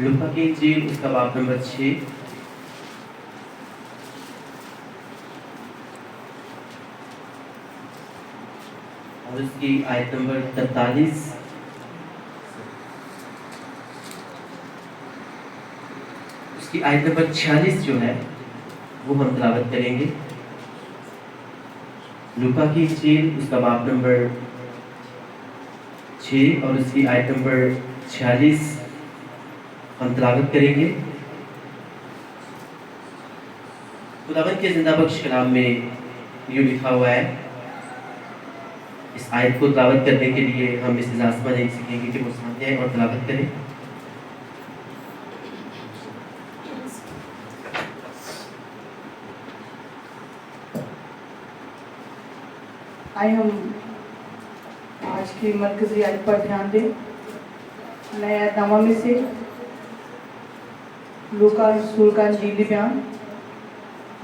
लूका की इंजील उसका बाब नंबर 6 और उसकी आयत नंबर 43, उसकी आयत नंबर 46 जो है वो हम तिलावत करेंगे। लूका की इंजील उसका बाब नंबर 6 और उसकी आयत नंबर 46 हम तिलावत करेंगे। खुदावंद के जिंदा बख्श कलाम में यूँ लिखा हुआ है। इस आयत को तिलावत करने के लिए हम मिसेस आसमा नहीं सीखेंगे कि वो सामने आए और तिलावत करें। आइए हम आज की मरकज़ी आयत पर ध्यान दें। नए ऐतनामा में से लूका रसूल का इंजीली बयान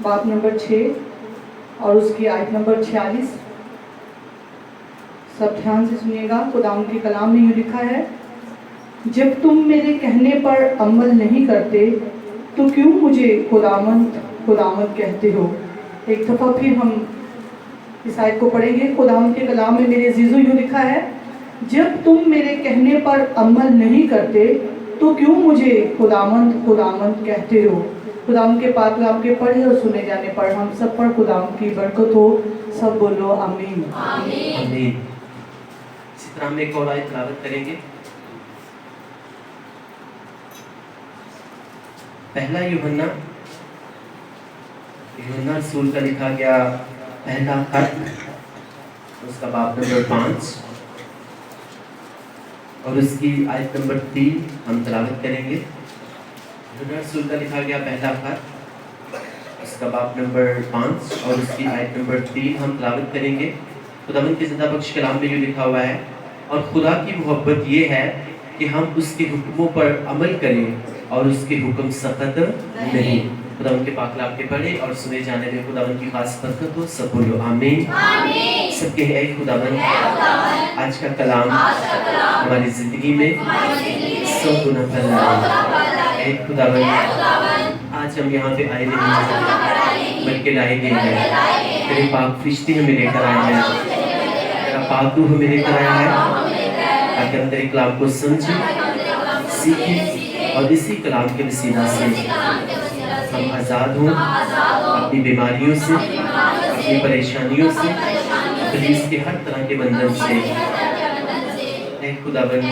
बाब नंबर 6 और उसकी आयत नंबर 46। सब ध्यान से सुनिएगा। खुदाम के कलाम में यूँ लिखा है, जब तुम मेरे कहने पर अमल नहीं करते तो क्यों मुझे खुदावंद खुदावंद कहते हो। एक दफ़ा फिर हम इस आयत को पढ़ेंगे। खुदावंद के कलाम में मेरे अजीज़ों यूँ लिखा है, जब तुम मेरे कहने पर अमल नहीं करते तो क्यों मुझे खुदावंद खुदावंद कहते हो। खुदावंद के पाक कलाम के पढ़े और सुने जाने पर हम सब पर खुदावंद की बरकत हो। सब बोलो आमीन। आमीन। इसी तरह हम एक और आयत तिलावत करेंगे। पहला यूहन्ना रसूल का लिखा गया पहला खत, उसका बाब नंबर 5 और उसकी आयत नंबर 3 हम तिलावत करेंगे। यूहन्ना रसूल का लिखा गया पहला खत, उसका बाब नंबर 5 और उसकी आयत नंबर 3 हम तिलावत करेंगे। खुदावंद के ज़िंदा बख्श कलाम में यूँ लिखा हुआ है, और खुदा की मोहब्बत ये है कि हम उसके हुक्मों पर अमल करें और उसके हुक्म सख्त नहीं। खुदावंद के पाक कलाम के पढ़े और सुने जाने में खुदावंद की खास बरकत हो। सब बोलो आमीन। सबके है खुदावंद, आज का कलाम हमारी जिंदगी में 100 गुना फैलाए। खुदावंद, आज हम यहाँ पे आए नहीं बल्कि लाए गए हैं। तेरे पाक फरिश्ते हमें लेकर आए हैं, तेरा पाक रूह हमें लेकर आया है ताकि हम तेरे कलाम को समझें, सीखें और इसी कलाम के वसीला से हम आज़ाद हों अपनी बीमारियों से, अपनी परेशानियों से, पुलिस के हर तरह के बंधन से। ऐ खुदावंद,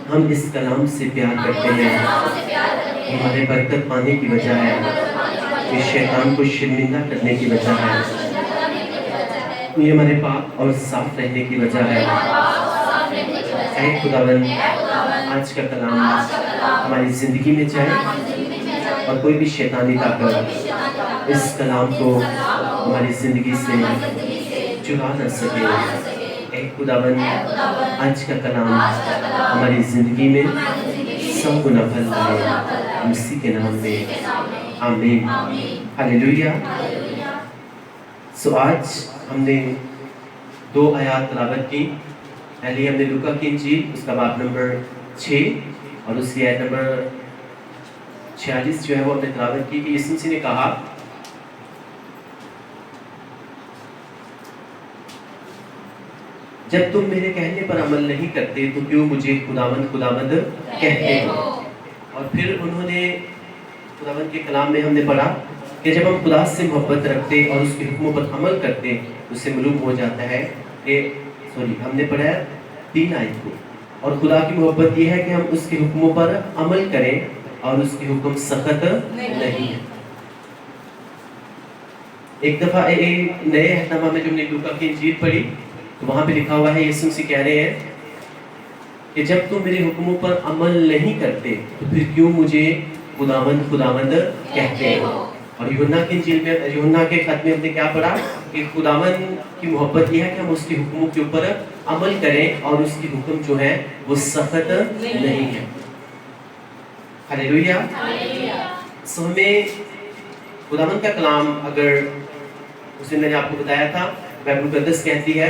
हम इस कलाम से प्यार करते हैं। हमारे बरकत पाने की वजह है, इस शैतान को शर्मिंदा करने की वजह है, ये हमारे पाक और साफ रहने की वजह है। ऐ खुदावंद, आज का कलाम हमारी ज़िंदगी में जाए और कोई भी शैतानी ताकत इस कलाम को हमारी ज़िंदगी से चुरा न सके। ऐ खुदावंद, आज का कलाम हमारी ज़िंदगी में 100 गुना फल लाए, मसीह के नाम में आमीन। हालेलुया। सो आज हमने 2 आयत तिलावत की। पहले हमने लूका की इंजील उसका बाब नंबर 6 और उसकी आयत नंबर 46 जो है वो हमने तिलावत की कि यीशु मसीह ने कहा, जब तुम मेरे कहने पर अमल नहीं करते तो क्यों मुझे खुदावंद खुदावंद कहते हो। और फिर उन्होंने खुदावंद के कलाम में हमने पढ़ा कि जब हम खुदा से मोहब्बत रखते और उसके हुक्मों पर अमल करते तो उससे मालूम हो जाता है कि हमने पढ़ा 3 आयत को, और खुदा की मोहब्बत ये है कि हम उसके हुक्मों पर अमल करें और उसके हुक्म सख्त नहीं है। एक दफ़ा नए ऐतनामा में जो हमने लूका की इंजील पढ़ी तो वहाँ पे लिखा हुआ है, यीशु मसीह कह रहे हैं कि जब तुम मेरे हुक्मों पर अमल नहीं करते तो फिर क्यों मुझे खुदावंद खुदावंद कहते हो। और यूहन्ना की इंजील में, यूहन्ना के खत में हमने क्या पढ़ा कि खुदावंद की मोहब्बत यह है कि हम उसके हुक्मों के ऊपर अमल करें और उसके हुक्म जो है वो सख्त नहीं है। हालेलुया। सो हमें खुदावंद का कलाम, अगर उसे मैंने आपको बताया था, बाइबल मुकद्दस कहती है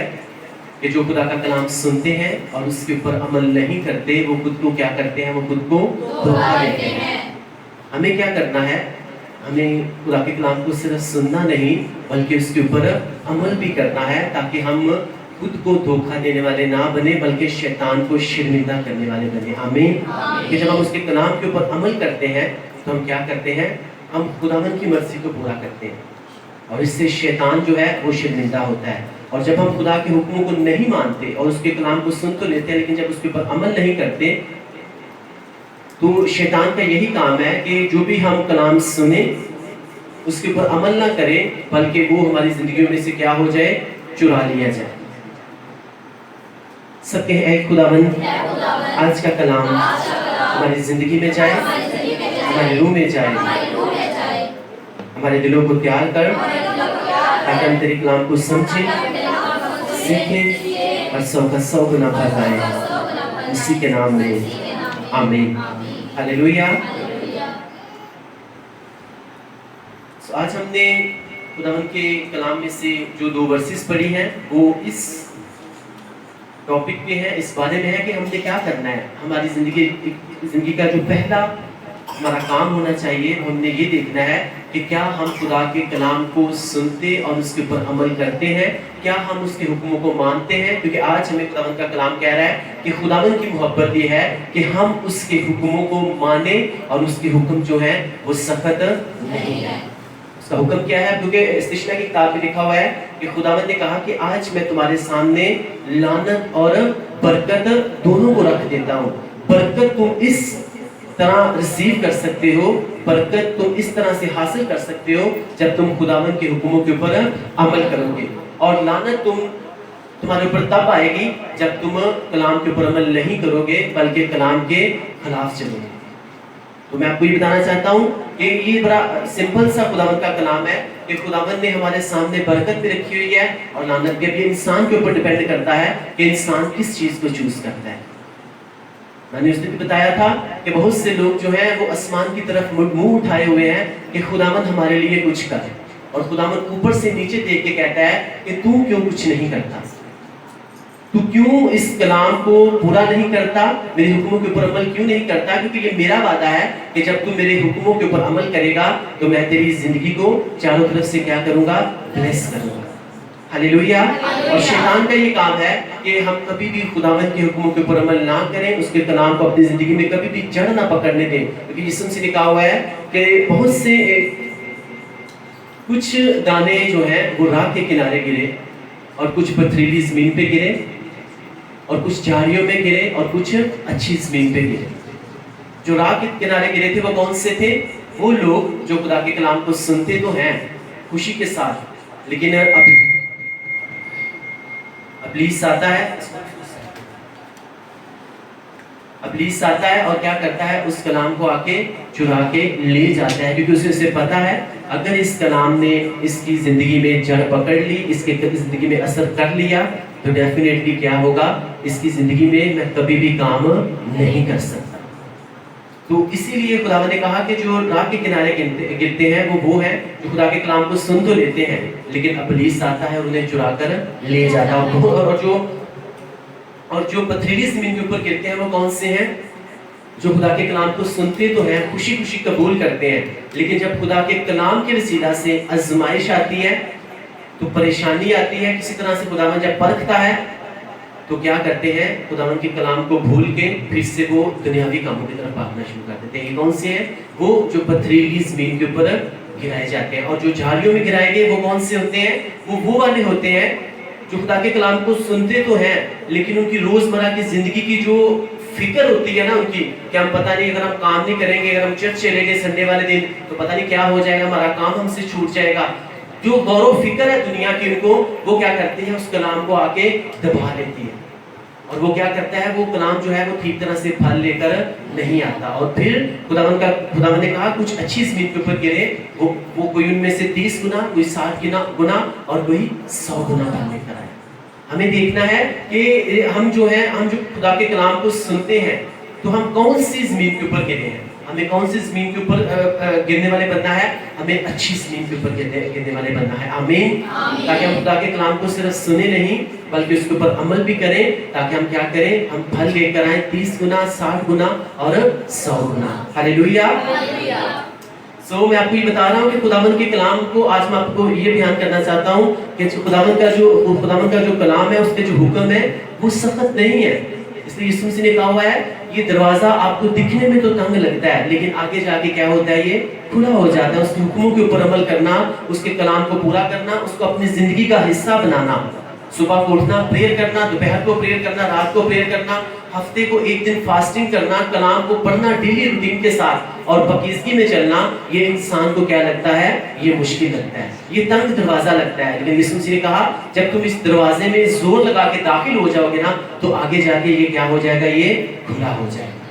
کہ جو خدا کا کلام سنتے ہیں اور اس کے اوپر عمل نہیں کرتے وہ خود کو کیا کرتے ہیں؟ وہ خود کو دھوکا دیتے ہیں۔ ہمیں کیا کرنا ہے؟ ہمیں خدا کے کلام کو صرف سننا نہیں بلکہ اس کے اوپر عمل بھی کرنا ہے، تاکہ ہم خود کو دھوکا دینے والے نہ بنے بلکہ شیطان کو شرمندہ کرنے والے بنے۔ آمین۔ کہ جب ہم اس کے کلام کے اوپر عمل کرتے ہیں تو ہم کیا کرتے ہیں؟ ہم خداوند کی مرضی کو پورا کرتے ہیں، اور اس سے شیطان جو ہے وہ شرمندہ ہوتا ہے۔ اور جب ہم خدا کے حکموں کو نہیں مانتے اور اس کے کلام کو سن تو لیتے ہیں لیکن جب اس کے اوپر عمل نہیں کرتے تو شیطان کا یہی کام ہے کہ جو بھی ہم کلام سنیں اس کے اوپر عمل نہ کریں بلکہ وہ ہماری زندگیوں میں سے کیا ہو جائے؟ چرا لیا جائے۔ سب کہیں اے خداوند آج کا کلام ہماری زندگی میں جائے، ہماری روح میں جائے، ہمارے دلوں کو تیار کر تاکہ ہم تیرے کلام کو سمجھیں، سیکھیں اور 100 کا 100 گنا بھر پائیں، اسی کے نام میں آمین۔ ہلیلویا۔ آج ہم نے خداوند کے کلام میں سے جو 2 ورسز پڑھی ہیں وہ اس ٹاپک پہ ہے، اس بارے میں ہے کہ ہم نے کیا کرنا ہے۔ ہماری زندگی کا جو پہلا ہمارا کام ہونا چاہیے، ہم نے یہ دیکھنا ہے کہ کیا ہم خدا کے کلام کو سنتے اور اس کے اوپر عمل کرتے ہیں، کیا ہم اس کے حکموں کو مانتے ہیں، کیونکہ آج ہمیں خداوند کا کلام کہہ رہا ہے کہ خداوند کی محبت یہ ہے کہ ہم اس کے حکموں کو مانیں اور اس کے حکم جو ہیں وہ سخت نہیں ہے۔ اس کا حکم کیا ہے؟ کیونکہ استشنا کی کتاب میں لکھا ہوا ہے کہ خداوند نے کہا کہ آج میں تمہارے سامنے لعنت اور برکت دونوں کو رکھ دیتا ہوں۔ برکت تم اس طرح ریسیو کر سکتے ہو، برکت تم اس طرح سے حاصل کر سکتے ہو جب تم خداوند کے حکموں کے اوپر عمل کرو گے، اور لعنت تمہارے اوپر تب آئے گی جب تم کلام کے اوپر عمل نہیں کرو گے بلکہ کلام کے خلاف چلو گے۔ تو میں آپ کو یہ بتانا چاہتا ہوں کہ یہ بڑا سمپل سا خداوند کا کلام ہے کہ خداوند نے ہمارے سامنے برکت بھی رکھی ہوئی ہے اور لعنت بھی۔ اب یہ انسان کے اوپر ڈیپینڈ کرتا ہے کہ انسان کس چیز کو چوز کرتا ہے۔ میں نے اس دن بتایا تھا کہ بہت سے لوگ جو ہیں وہ آسمان کی طرف منہ اٹھائے ہوئے ہیں کہ خداوند ہمارے لیے کچھ کر، اور خداوند اوپر سے نیچے دیکھ کے کہتا ہے کہ تو کیوں کچھ نہیں کرتا، تو کیوں اس کلام کو پورا نہیں کرتا، میرے حکموں کے اوپر عمل کیوں نہیں کرتا، کیونکہ یہ میرا وعدہ ہے کہ جب تو میرے حکموں کے اوپر عمل کرے گا تو میں تیری زندگی کو چاروں طرف سے کیا کروں گا؟ بلیس کروں گا۔ ہلیلویا۔ اور شیطان کا یہ کام ہے کہ ہم کبھی بھی خداوند کے حکموں کے اوپر عمل نہ کریں، اس کے کلام کو اپنی زندگی میں کبھی بھی جڑ نہ پکڑنے دیں، کیونکہ جسم سے لکھا ہوا ہے کہ بہت سے کچھ دانے جو ہیں وہ راہ کے کنارے گرے، اور کچھ پتھریلی زمین پہ گرے، اور کچھ جھاڑیوں میں گرے، اور کچھ اچھی زمین پہ گرے۔ جو راہ کے کنارے گرے تھے وہ کون سے تھے؟ وہ لوگ جو خدا کے کلام کو سنتے تو ہیں خوشی کے ساتھ، لیکن ابلیس آتا ہے اور کیا کرتا ہے؟ اس کلام کو آ کے چرا کے لے جاتا ہے، کیونکہ اسے پتا ہے اگر اس کلام نے اس کی زندگی میں جڑ پکڑ لی، اس کے زندگی میں اثر کر لیا تو ڈیفینیٹلی کیا ہوگا؟ اس کی زندگی میں کبھی بھی کام نہیں کر سکتا۔ تو اسی لیے خدا نے کہا کہ جو راہ کے کنارے گرتے ہیں وہ ہیں جو خدا کے کلام کو سن تو لیتے ہیں لیکن ابلیس آتا ہے اور انہیں چرا کر لے جاتا ہے۔ اور جو پتھریلی زمین کے اوپر گرتے ہیں وہ کون سے ہیں؟ جو خدا کے کلام کو سنتے تو ہیں، خوشی خوشی قبول کرتے ہیں، لیکن جب خدا کے کلام کے وسیلہ سے آزمائش آتی ہے تو پریشانی آتی ہے، کسی طرح سے خداوند جب پرکھتا ہے تو کیا کرتے ہیں؟ خداوند کے کلام کو بھول کے پھر سے وہ دنیاوی کاموں کی طرف بھاگنا شروع کر دیتے ہیں۔ یہ کون سے ہیں؟ وہ جو پتھریلی زمین کے اوپر گرائے جاتے ہیں۔ اور جو جھاڑیوں میں گرائے گئے وہ کون سے ہوتے ہیں؟ وہ والے ہوتے ہیں جو خدا کے کلام کو سنتے تو ہیں لیکن ان کی روزمرہ کی زندگی کی جو فکر ہوتی ہے نا ان کی، کہ ہم پتہ نہیں اگر ہم کام نہیں کریں گے، اگر ہم چرچ چلیں گے سنڈے والے دن تو پتہ نہیں کیا ہو جائے گا، ہمارا کام ہم سے چھوٹ جائے گا۔ جو غور و فکر ہے دنیا کی ان کو، وہ کیا کرتے ہیں؟ اس کلام کو آ کے دبا لیتی ہے، اور وہ کیا کرتا ہے؟ وہ کلام جو ہے وہ ٹھیک طرح سے پھل لے کر نہیں آتا۔ اور پھر خداوند نے کہا کچھ اچھی زمین کے اوپر گرے، وہ کوئی ان میں سے 30 گنا، کوئی 60 گنا اور کوئی 100 گنا پھل لے کر آئے۔ ہمیں دیکھنا ہے کہ ہم جو خدا کے کلام کو سنتے ہیں تو ہم کون سی زمین کے اوپر گرے ہیں۔ हमें कौन सी जमीन के ऊपर गिरने वाले बनना है? हमें अच्छी जमीन के ऊपर गिरने वाले बनना है। आमीन। ताकि हम खुदा के कलाम को सिर्फ सुने नहीं बल्कि उसके ऊपर अमल भी करें, ताकि हम क्या करें, हम फल लेकर आए 30 गुना, 60 गुना और 100 गुना। हालेलुया। मैं आपको ये बता रहा हूँ कि खुदावंद के कलाम को आज मैं आपको ये बयान करना चाहता हूँ कि खुदावंद का जो कलाम है, उसके जो हुक्म है वो सख्त नहीं है। इसलिए यीशु मसीह ने कहा हुआ है ये दरवाजा आपको दिखने में तो तंग लगता है, लेकिन आगे जाके क्या होता है, ये खुला हो जाता है। उसके हुक्मों के ऊपर अमल करना, उसके कलाम को पूरा करना, उसको अपनी जिंदगी का हिस्सा बनाना, सुबह को उठना, प्रेयर करना, दोपहर को प्रेयर करना, रात को प्रेयर करना, हफ्ते को एक दिन फास्टिंग करना, कलाम को पढ़ना डेली रूटीन के साथ और पाकीज़गी में चलना, ये इंसान को क्या लगता है, ये मुश्किल लगता है, ये तंग दरवाजा लगता है। लेकिन यीशु मसीह ने कहा जब तुम इस दरवाजे में जोर लगा के दाखिल हो जाओगे ना, तो आगे जाके ये क्या हो जाएगा, ये खुला हो जाएगा।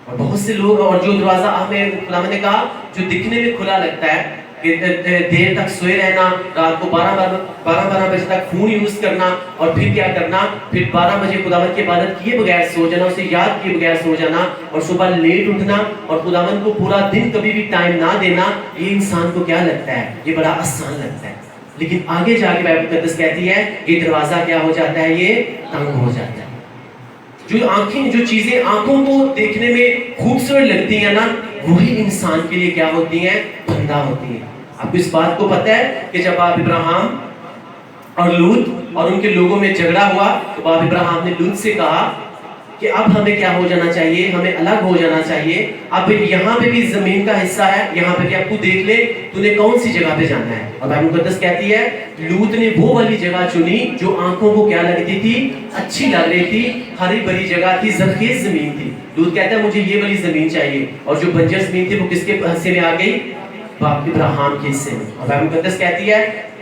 और बहुत से लोग, और जो दरवाजा हमें खुदावंद ने कहा जो दिखने में खुला लगता है, कि देर तक सोए रहना, रात को 12 बजे तक फोन यूज करना और फिर क्या करना, फिर 12 बजे खुदावंद की इबादत किए बगैर सो जाना, उसे याद किए बगैर सो जाना और सुबह लेट उठना और खुदावंद को पूरा दिन कभी भी टाइम ना देना, ये इंसान को क्या लगता है, ये बड़ा आसान लगता है। लेकिन आगे जाके बाइबल मुकद्दस कहती है ये दरवाजा क्या हो जाता है, ये तंग हो जाता है। जो चीजें आंखों को देखने में खूबसूरत लगती हैं ना, वही इंसान के लिए क्या होती हैं, बंदा होती है। आपको इस बात को पता है कि जब बाप इब्राहिम और लूत और उनके लोगों में झगड़ा हुआ, तो बाप इब्राहिम ने लूत से कहा कि अब हमें क्या हो जाना चाहिए, हमें अलग हो जाना चाहिए। अब यहाँ पे भी जमीन का हिस्सा है, यहाँ पे भी अब तू देख ले तूने कौन सी जगह पे जाना है। और बाइबल मुकद्दस कहती है लूत ने वो वाली जगह चुनी जो आंखों को क्या लगती थी, अच्छी लग रही थी, हरी भरी जगह थी, जरखेज जमीन थी। लूत कहता है मुझे ये वाली जमीन चाहिए, और जो बंजर जमीन थी वो किसके हिस्से में आ गई, बाप इब्राहिम के हिस्से में। और बाइबल मुकद्दस कहती है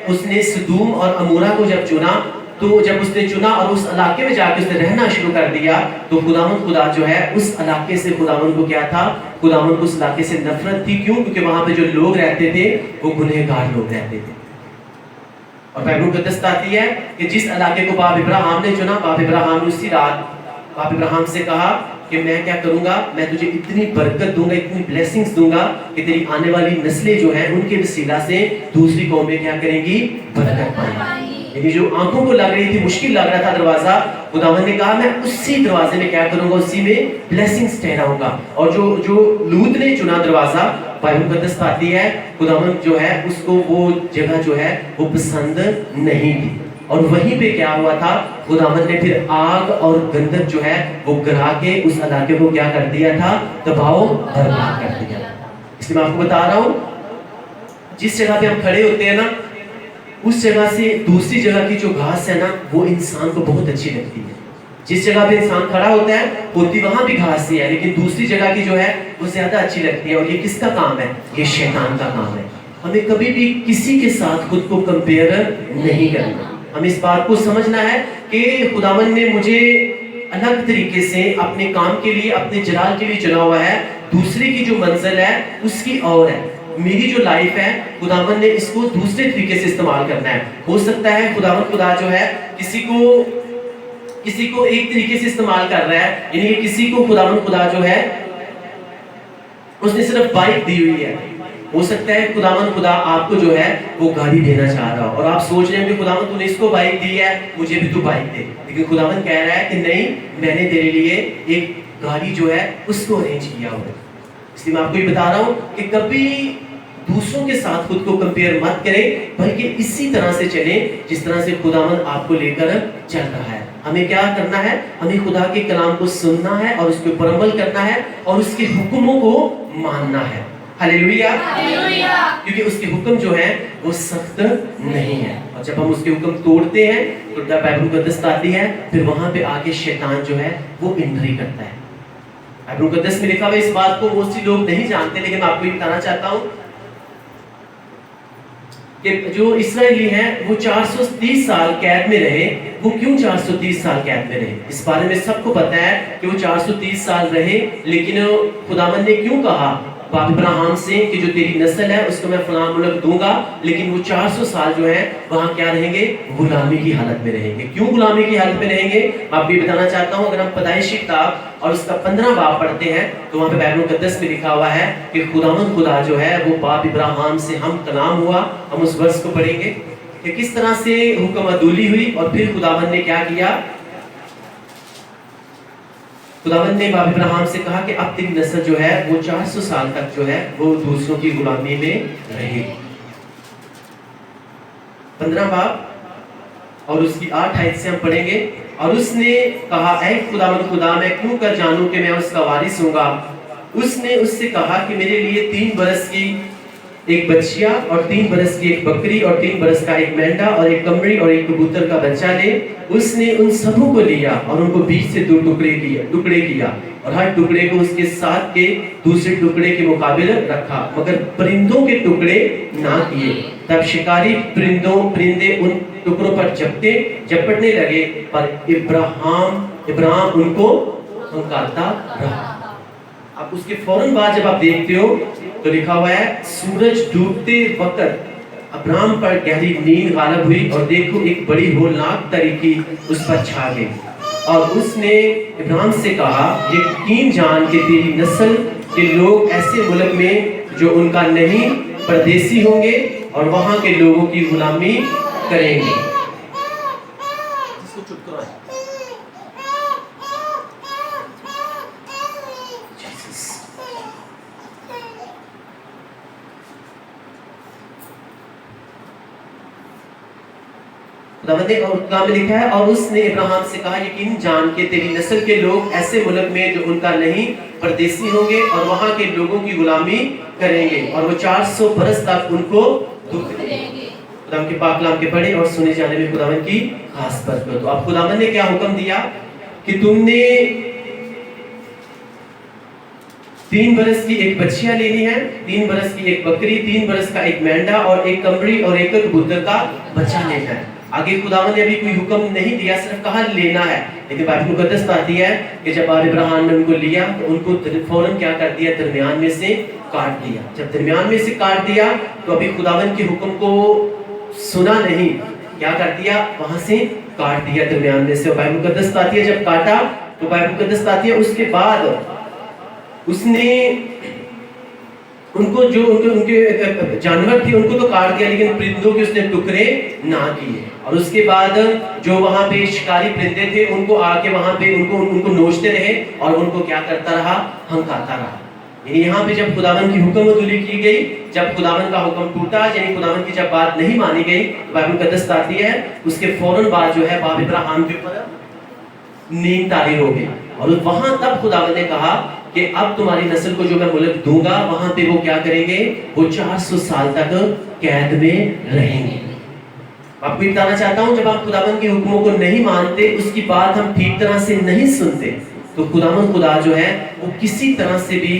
उसने सदूम और अमोरा को जब चुना, तो जब उसने चुना और उस इलाके में जाके उसने रहना शुरू कर दिया, तो खुदा जो है उस इलाके से खुदावंद को क्या था, खुदावंद को उस इलाके से नफरत थी। क्यों? क्योंकि वहां पे जो लोग रहते थे वो गुनहगार लोग रहते थे। और बाइबल मुकद्दस कहती है कि जिस इलाके को बाप इब्राहिम ने चुना, बाप इब्राहिम ने उसी रात बाप इब्राहिम से कहा कि मैं क्या करूंगा, मैं तुझे इतनी बरकत दूंगा, इतनी ब्लेसिंग्स दूंगा कि तेरी आने वाली नस्लें जो हैं उनके वसीला से दूसरी कौमें क्या करेंगी, बरकत पाएंगी। यानी जो आंखों को लग रही थी, मुश्किल लग रहा था दरवाजा, खुदावंद ने कहा मैं उसी दरवाजे में क्या करूंगा, उसी में ब्लेसिंग्स ठहराऊंगा। और जो लूत ने चुना दरवाजा, बाइबल मुकद्दस कहती है खुदावंद जो है उसको वो जगह जो है वो पसंद नहीं थी। और वहीं पे क्या हुआ था, खुदावंद ने फिर आग और गंधक जो है वो गिरा के उस इलाके को क्या कर दिया था, तबाह बर्बाद कर दिया। इसलिए मैं आपको बता रहा हूँ जिस जगह पे हम खड़े होते हैं ना, उस जगह से दूसरी जगह की जो घास है ना, वो इंसान को बहुत अच्छी लगती है। जिस जगह पे इंसान खड़ा होता है होती वहां भी घास ही है, लेकिन दूसरी जगह की जो है वो ज्यादा अच्छी लगती है। और ये किसका काम है, ये शैतान का काम है। हमें कभी भी किसी के साथ खुद को कंपेयर नहीं करना। हमें इस बात को समझना है कि खुदावंद ने मुझे अलग तरीके से अपने काम के लिए, अपने जलाल के लिए चुना हुआ है। दूसरे की जो मंजिल है उसकी और है। मेरी जो लाइफ है खुदावंद ने इसको दूसरे तरीके से इस्तेमाल करना है। हो सकता है खुदा जो है किसी को एक तरीके से इस्तेमाल कर रहा है, यानी किसी को खुदा जो है उसने सिर्फ बाइक दी हुई है। हो सकता है खुदा आपको जो है वो गाड़ी देना चाह रहा हो, और आप सोच रहे हैं कि खुदावंद तूने इसको बाइक दी है, मुझे भी तू बाइक दे। लेकिन खुदावंद कह रहा है कि नहीं, मैंने तेरे लिए एक गाड़ी जो है उसको अरेंज किया हुआ है। इसलिए मैं आपको ये बता रहा हूँ कि कभी दूसरों के साथ खुद को कंपेयर मत करें, बल्कि इसी तरह से चलें जिस तरह से खुदावंद आपको लेकर चल रहा है। हमें क्या करना है, हमें खुदा के कलाम को सुनना है और उसके ऊपर अमल करना है और उसके हुक्मों को मानना है। हालेलुया। क्योंकि उसके हुक्म जो है वो सख्त नहीं है, और जब हम उसके हुक्म तोड़ते हैं तो बाइबल मुकद्दस आती है, फिर वहां पे आके शैतान जो है वो एंट्री करता है। बाइबल मुकद्दस में लिखा हुआ इस बात को मोस्टली लोग नहीं जानते, लेकिन मैं आपको ये बताना चाहता हूँ कि जो इस्राएली हैं वो 430 साल कैद में रहे। वो क्यों 430 साल कैद में रहे, इस बारे में सबको पता है कि वो 430 साल रहे। लेकिन खुदावंद ने क्यों कहा बाप इब्राहिम से कि जो तेरी नस्ल है उसको मैं फलां मुल्क दूंगा, लेकिन वो 400 साल जो है वहाँ क्या रहेंगे, गुलामी की हालत में रहेंगे। क्यों गुलामी की हालत में रहेंगे, मैं आपको बताना चाहता हूँ। अगर हम पैदाइशी किताब और उसका 15 बाब पढ़ते हैं तो वहाँ पे बाइबल मुकद्दस में लिखा हुआ है कि खुदावंद खुदा जो है वो बाप इब्राहिम से हम कलाम हुआ। हम उस वर्ष को पढ़ेंगे कि किस तरह से हुक्म अदूली हुई और फिर खुदावंद ने क्या किया। खुदावंद ने बाप इब्राहिम से कहा कि अब तेरी नस्ल जो है वो 400 साल तक जो है वो दूसरों की गुलामी में रहेगी। 15 बाब और उसकी 8 आयत से हम पढ़ेंगे। और उसने कहा, ऐ खुदावंद खुदा, मैं क्यों कर जानूं कि मैं उसका वारिस होऊंगा। उसने उससे कहा कि मेरे लिए 3 बरस की एक बच्चिया और 3 बरस की एक बकरी और 3 बरस का एक मेंढा और एक कमरी और एक कबूतर का बच्चा ले। उसने उन सबों को लिया और उनको बीच से 2 टुकड़े किया और हर टुकड़े को उसके साथ के दूसरे टुकड़े के मुकाबले रखा, मगर परिंदों के टुकड़े ना किए। तब शिकारी परिंदे उन टुकड़ों पर झपटने लगे, पर इब्राहिम उनको हंकारता रहा। अब उसके फौरन बाद जब आप देखते हो तो लिखा हुआ है, सूरज डूबते वक्त अब्राहम पर गहरी नींद गालिब हुई और देखो एक बड़ी होलनाक तरीकी उस पर छा गई। और उसने इब्राहिम से कहा, यकीन जान के तेरी नस्ल के लोग ऐसे मुल्क में जो उनका नहीं परदेसी होंगे और वहां के लोगों की गुलामी करेंगे। और लिखा है, और उसने इब्राहिम से कहा, यकीन जान के तेरी नस्ल के लोग ऐसे मुल्क में जो उनका नहीं परदेसी होंगे और वहां के लोगों की गुलामी करेंगे और वो 400 बरस तक उनको दुख देंगे। खुदावंद के पाक कलाम के पढ़े और सुने जाने में खुदावंद की खास बरकत हो। तो अब खुदावंद ने क्या हुक्म दिया कि तुमने 3 बरस की एक बच्चिया लेनी है, 3 बरस की एक बकरी, 3 बरस का एक मेंढा और एक कमरी और एक कबूतर का बच्चा लेना है। आगे खुदावंद ने अभी कोई हुक्म नहीं दिया, सिर्फ कहा लेना है। लेकिन बाइबल मुकद्दस बताती है कि जब इब्राहिम ने उनको लिया तो उनको फौरन क्या कर दिया, दरमियान में से काट दिया। जब दरमियान में से काट दिया तो अभी खुदावंद के हुक्म को सुना नहीं, क्या कर दिया, वहां से काट दिया दरमियान में से। और बाइबल मुकद्दस बताती है जब काटा तो बाइबल मुकद्दस बताती है उसके बाद उसने उनको जो उनके जानवर थे उनको तो काट दिया, लेकिन परिंदों के उसने टुकड़े ना किए। और उसके बाद जो वहां पे शिकारी परिंदे थे उनको आके वहां पे उनको नोचते रहे और उनको क्या करता रहा, हंकारता रहा। यानी यहाँ पे जब खुदावंद की हुक्म अदूली की गई, जब खुदावंद का हुक्म टूटा, यानी खुदावंद की जब बात नहीं मानी गई, बाइबल मुकद्दस बताती है उसके फौरन बाद जो है बाप इब्राहिम के ऊपर नींद तारी हो गई। और वहां तब खुदावंद ने कहा कि अब तुम्हारी नस्ल को जो मैं मुल्क दूंगा वहां पे वो क्या करेंगे, वो 400 साल तक कैद में रहेंगे। आपको बताना चाहता हूं, जब आप खुदावंद के हुक्मों को नहीं मानते, उसकी बात हम ठीक तरह से नहीं सुनते, तो खुदावंद खुदा जो है वो किसी तरह से भी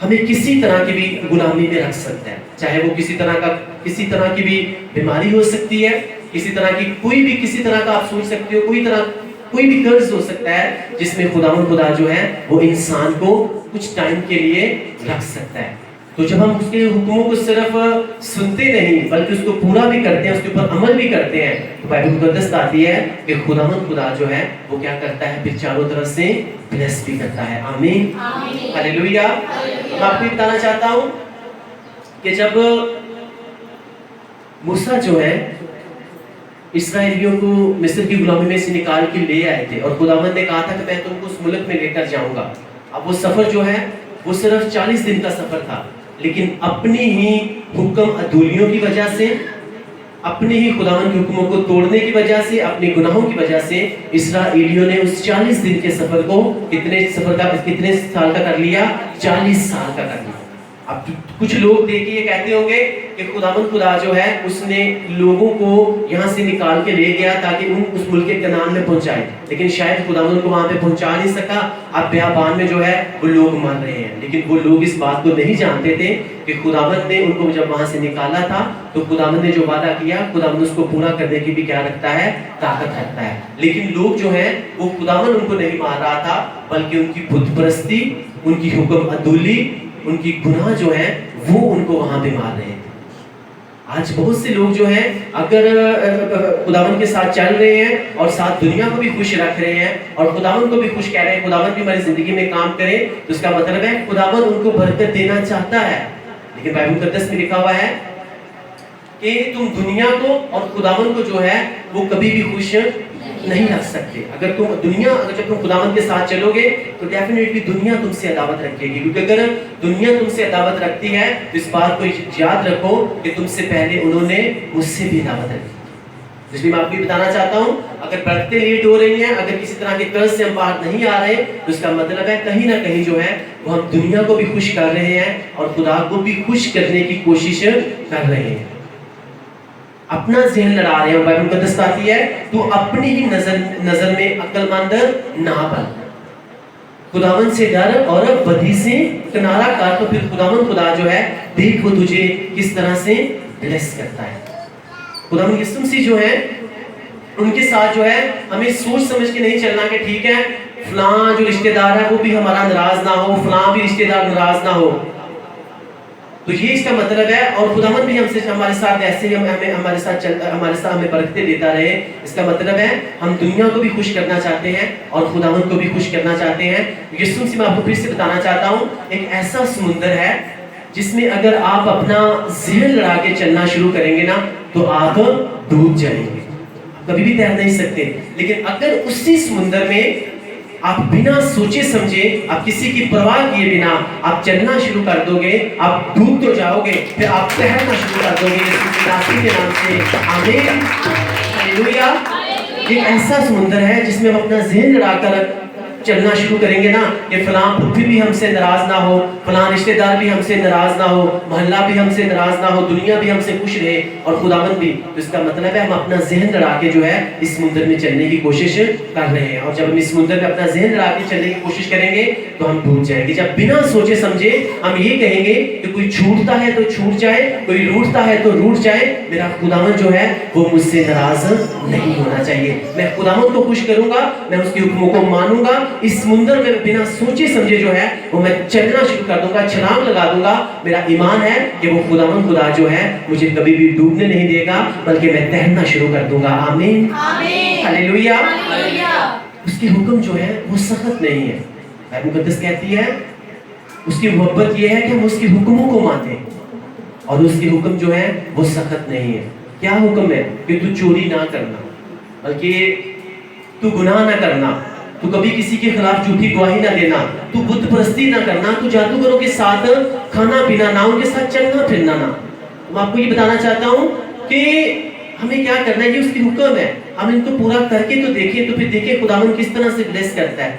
हमें किसी तरह की भी गुलामी में रख सकता है। चाहे वो किसी तरह की भी बीमारी हो सकती है, किसी तरह की किसी तरह का आप सोच सकते हो, कोई भी कर्ज हो सकता है जिसमें खुदावंद खुदा जो है वो इंसान को कुछ टाइम के लिए रख सकता है। तो जब हम उसके हुक्मों को सिर्फ सुनते नहीं बल्कि उसको पूरा भी करते हैं, उसके ऊपर अमल भी करते हैं, तो बाइबल मुकद्दस बताती है कि खुदावंद खुदा जो है वो क्या करता है, फिर चारों तरफ से ब्लेस भी करता है। आमीन, हालेलुया। मैं आपको बताना चाहता हूं कि जब मूसा जो है इस्राएलियों को मिस्र की गुलामी में से निकाल के ले आए थे और खुदावंद ने कहा था कि मैं तुमको उस मुल्क में लेकर जाऊंगा। अब वो सफर जो है वो सिर्फ 40 दिन का सफर था, लेकिन अपनी ही हुक्म अधूलियों की वजह से, अपने ही खुदावंद के हुक्मों को तोड़ने की वजह से, अपने गुनाहों की वजह से इस्राएलियों ने उस 40 दिन के सफर को कितने साल का कर लिया, 40 साल का कर लिया। अब कुछ लोग देखिए ये कहते होंगे कि खुदावंद खुदा जो है उसने लोगों को यहाँ से निकाल के ले गया ताकि उस मुल्क के कनान में पहुंचाए, लेकिन शायद खुदावंद को वहां पे पहुंचा नहीं सका। अब बियाबान में जो है वो लोग मर रहे हैं, लेकिन वो लोग इस बात को नहीं जानते थे कि खुदावंद ने उनको जब वहां से निकाला था तो खुदावंद ने जो वादा किया, खुदावंद उसको पूरा करने की भी क्या रखता है, ताकत रखता है। लेकिन लोग जो है वो खुदावंद उनको नहीं मार रहा था, बल्कि उनकी बुत परस्ती, उनकी हुक्म अदूली, ان کی گناہ جو ہے وہ ان کو وہاں پہ مار رہے تھے. آج بہت سے لوگ جو ہیں اگر خداوند کے ساتھ چل رہے ہیں اور ساتھ دنیا کو بھی خوش رکھ رہے ہیں اور خداوند کو بھی خوش کہہ رہے ہیں خداوند بھی ہماری زندگی میں کام کرے، تو اس کا مطلب ہے خداوند ان کو برکت دینا چاہتا ہے. لیکن بائبل مقدس میں لکھا ہوا ہے کہ تم دنیا کو اور خداوند کو جو ہے وہ کبھی بھی خوش نہیں رکھ سکتے. اگر جب تم خداوند کے ساتھ چلو گے تو ڈیفینیٹلی دنیا تم سے عداوت رکھے گی، کیونکہ اگر دنیا تم سے عداوت رکھتی ہے تو اس بات کو یاد رکھو کہ تم سے پہلے انہوں نے مجھ سے بھی عداوت رکھی. اس لیے میں آپ کو بتانا چاہتا ہوں اگر برکتیں لیٹ ہو رہی ہیں، اگر کسی طرح کے قرض سے ہم باہر نہیں آ رہے، تو اس کا مطلب ہے کہیں نہ کہیں جو ہے وہ ہم دنیا کو بھی خوش کر رہے ہیں اور خدا کو بھی خوش کرنے کی کوشش کر رہے ہیں. اپنا ذہن لڑا رہے ہیں. بائبل مقدس کہتی ہے تو اپنی ہی نظر میں عقل مند نہ بن، خداوند سے ڈر اور بدی سے کنارہ کر، تو پھر خدا جو ہے دیکھ وہ تجھے کس طرح سے بلیس کرتا ہے. خداوند یسوع مسیح جو ہے ان کے ساتھ جو ہے ہمیں سوچ سمجھ کے نہیں چلنا کہ ٹھیک ہے فلاں جو رشتہ دار ہے وہ بھی ہمارا ناراض نہ ہو، فلاں بھی رشتہ دار ناراض نہ ہو. تو یہ اس کا مطلب ہے. اور خداوند بھی ہمارے ساتھ ایسے ہی ہمارے ساتھ ہمیں برکتیں دیتا رہے. اس کا مطلب ہے ہم دنیا کو بھی خوش کرنا چاہتے ہیں اور خداوند کو بھی خوش کرنا چاہتے ہیں. یسوع سے میں آپ کو پھر سے بتانا چاہتا ہوں ایک ایسا سمندر ہے جس میں اگر آپ اپنا ذہن لڑا کے چلنا شروع کریں گے نا تو آپ ڈوب جائیں گے، کبھی بھی تیر نہیں سکتے. لیکن اگر اسی سمندر میں آپ بنا سوچے سمجھے، آپ کسی کی پرواہ کیے بنا آپ چلنا شروع کر دو گے، آپ ڈوب تو جاؤ گے پھر آپ تیرنا شروع کر دو گے یسوع کے نام سے. آمین، ہاللویا. یہ ایسا سمندر ہے جس میں ہم اپنا ذہن لڑا کر چلنا شروع کریں گے نا کہ فلاں پھوپھی بھی ہم سے ناراض نہ ہو، فلاں رشتہ دار بھی ہم سے ناراض نہ ہو، محلہ بھی ہم سے ناراض نہ ہو، دنیا بھی ہم سے خوش رہے اور خداوند بھی. تو اس کا مطلب ہے ہم اپنا ذہن لڑا کے جو ہے اس سمندر میں چلنے کی کوشش کر رہے ہیں. اور جب ہم اس سمندر میں اپنا ذہن لڑا کے چلنے کی کوشش کریں گے تو ہم ڈوب جائیں گے. جب بنا سوچے سمجھے ہم یہ کہیں گے کہ کوئی چھوٹتا ہے تو چھوٹ جائے، کوئی روٹتا ہے تو روٹ جائے، میرا خداوند جو ہے وہ مجھ سے ناراض نہیں ہونا چاہیے، میں خداوند کو خوش کروں گا، میں اس کے حکموں کو مانوں گا. اس سمندر میں بنا سوچے سمجھے جو ہے وہ میں چلنا شروع کر دوں گا، چھلانگ لگا دوں گا. میرا ایمان ہے کہ وہ خدا جو ہے مجھے کبھی بھی ڈوبنے نہیں دے گا بلکہ میں تیرنا شروع کر دوں گا. آمین، ہاللویا. اس کے حکم جو ہے وہ سخت نہیں ہے. بائبل مقدس کہتی ہے اس کی محبت یہ ہے کہ ہم اس کے حکموں کو مانیں اور اس کے حکم جو ہے وہ سخت نہیں ہے. کیا حکم ہے؟ کہ تو چوری نہ کرنا، بلکہ تو گناہ نہ کرنا، تو کبھی کسی کے خلاف جھوٹی گواہی نہ دینا، تو بت پرستی نہ کرنا، تو جادوگروں کے ساتھ کھانا پینا نہ، ان کے ساتھ چلنا پھرنا نہ. میں آپ کو یہ بتانا چاہتا ہوں کہ ہمیں کیا کرنا ہے، یہ اس کی حکم ہے. ہم ان کو پورا کر کے تو دیکھیں، تو پھر دیکھیں خداوند کس طرح سے بلیس کرتا ہے.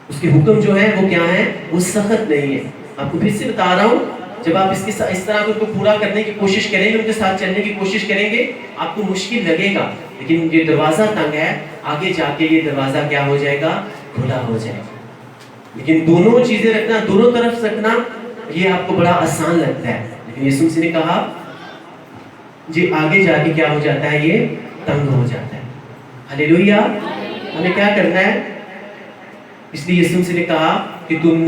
اس کے حکم جو ہے وہ کیا ہے، وہ سخت نہیں ہے. آپ کو پھر سے بتا رہا ہوں جب آپ اس طرح کو پورا کرنے کی کوشش کریں گے، ان کے ساتھ چلنے کی کوشش کریں گے، آپ کو مشکل لگے گا، لیکن یہ دروازہ تنگ ہے، آگے جا کے یہ دروازہ کیا ہو جائے گا، کھلا ہو جائے گا. لیکن دونوں چیزیں رکھنا، دونوں طرف رکھنا، یہ آپ کو بڑا آسان لگتا ہے. لیکن یسوع مسیح نے کہا جی آگے جا کے کیا ہو جاتا ہے، یہ تنگ ہو جاتا ہے. ہاللویا. ہمیں کیا کرنا ہے؟ اس لیے یسوع مسیح نے کہا کہ تم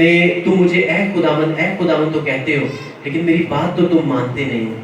مجھے اے خداوند تو کہتے ہو، لیکن میری بات تو تم مانتے نہیں ہو.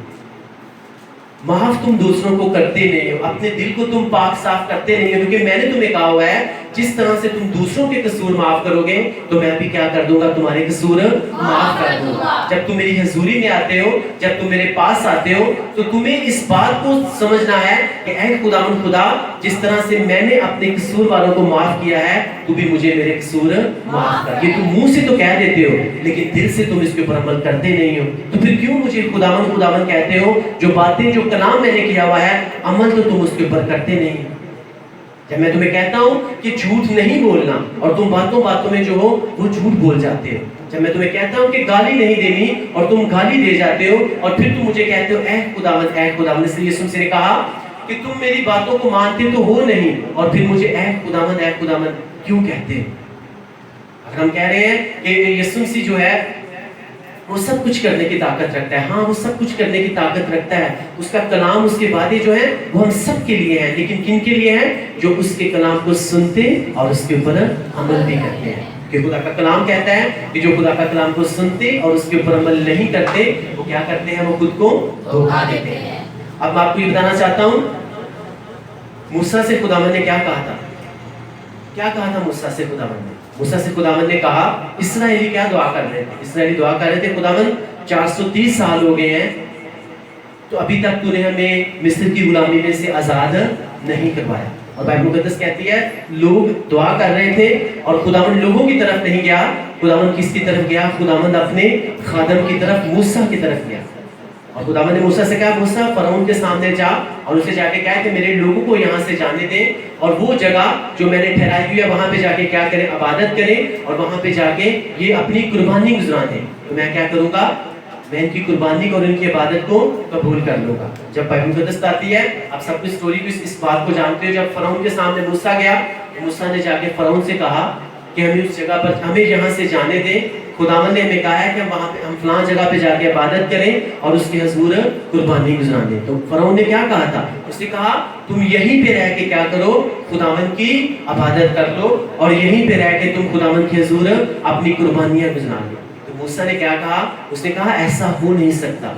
معاف تم دوسروں کو کرتے نہیں ہو، اپنے دل کو تم پاک صاف کرتے نہیں ہو، کیونکہ میں نے تمہیں کہا ہوا ہے جس طرح سے تم دوسروں کے قصور معاف کرو گے تو میں بھی کیا کر دوں گا، تمہارے قصور معاف کر دوں گا. جب تم میری حضوری میں آتے ہو، جب تم میرے پاس آتے ہو، تو تمہیں اس بات کو سمجھنا ہے کہ اے خدا جس طرح سے میں نے اپنے قصور والوں کو معاف کیا ہے تو بھی مجھے میرے قصور معاف کر. یہ تم منہ سے تو کہہ دیتے ہو لیکن دل سے تم اس کے اوپر عمل کرتے نہیں ہو. تو پھر کیوں مجھے خداوند کہتے ہو؟ جو باتیں، جو کلام میں نے کیا ہوا ہے، عمل تو تم اس کے اوپر کرتے نہیں. جب میں تمہیں کہتا ہوں کہ جھوٹ نہیں بولنا اور تم باتوں میں جو ہو وہ جھوٹ بول جاتے ہو. جب میں تمہیں کہتا ہوں کہ گالی نہیں دینی اور تم گالی دے جاتے ہو، اور پھر تم مجھے کہتے ہو اے خداوند. اس لیے یسوع مسیح نے کہا کہ تم میری باتوں کو مانتے تو ہو نہیں اور پھر مجھے اے خداوند کیوں کہتے ہو؟ اگر ہم کہہ رہے ہیں کہ یسوع مسیح جو ہے وہ سب کچھ کرنے کی طاقت رکھتا ہے، ہاں وہ سب کچھ کرنے کی طاقت رکھتا ہے. اس کا کلام، اس کے وعدے جو ہیں وہ ہم سب کے لیے ہیں، لیکن کن کے لیے ہیں؟ جو اس کے کلام کو سنتے اور اس کے اوپر عمل بھی کرتے ہیں. کہ خدا کا کلام کہتا ہے کہ جو خدا کا کلام کو سنتے اور اس کے اوپر عمل نہیں کرتے وہ کیا کرتے ہیں؟ وہ خود کو دھوکا دیتے ہیں۔ اب میں آپ کو یہ بتانا چاہتا ہوں موسیٰ سے خداوند نے کیا کہا تھا؟ کیا کہا تھا موسیٰ سے خداوند نے؟ موسیٰ سے خداوند نے کہا، اسرائیلی کیا دعا کر رہے تھے؟ اسرائیلی دعا کر رہے تھے خداوند 430 سال ہو گئے ہیں تو ابھی تک تو نے ہمیں مصر کی غلامی میں سے آزاد نہیں کروایا۔ اور بائبل مقدس کہتی ہے لوگ دعا کر رہے تھے اور خداوند لوگوں کی طرف نہیں گیا، خداوند کس کی طرف گیا؟ خداوند اپنے خادم کی طرف، موسیٰ کی طرف گیا۔ اور خداوند نے موسیٰ سے کہا موسیٰ فرعون کے سامنے جا اور اسے جا کے کہا کہ میرے لوگوں کو یہاں سے جانے دیں اور وہ جگہ جو میں نے ٹھہرائی ہوئی ہے وہاں پہ جا کے کیا کریں؟ عبادت کریں اور وہاں پہ جا کے یہ اپنی قربانی گزاریں۔ تو میں کیا کروں گا؟ میں ان کی قربانی کو اور ان کی عبادت کو قبول کر لوں گا۔ جب بائبل مقدس آتی ہے آپ سب کی اسٹوری کو اس بات کو جانتے ہو، جب فرعون کے سامنے موسیٰ گیا موسیٰ نے جا کے فرعون سے کہا کہ ہمیں اس جگہ پر ہمیں یہاں سے جانے دیں، خداوند نے ہمیں کہا ہے کہ ہم وہاں پہ ہم فلاں جگہ پہ جا کے عبادت کریں اور اس کے حضور قربانی گزاریں۔ تو فرعون نے کیا کہا تھا؟ اس نے کہا تم یہیں پہ رہ کے کیا کرو؟ خداوند کی عبادت کر لو اور یہیں پہ رہ کے تم خداوند کے حضور اپنی قربانیاں گزار لو۔ تو موسیٰ نے کیا کہا؟ اس نے کہا ایسا ہو نہیں سکتا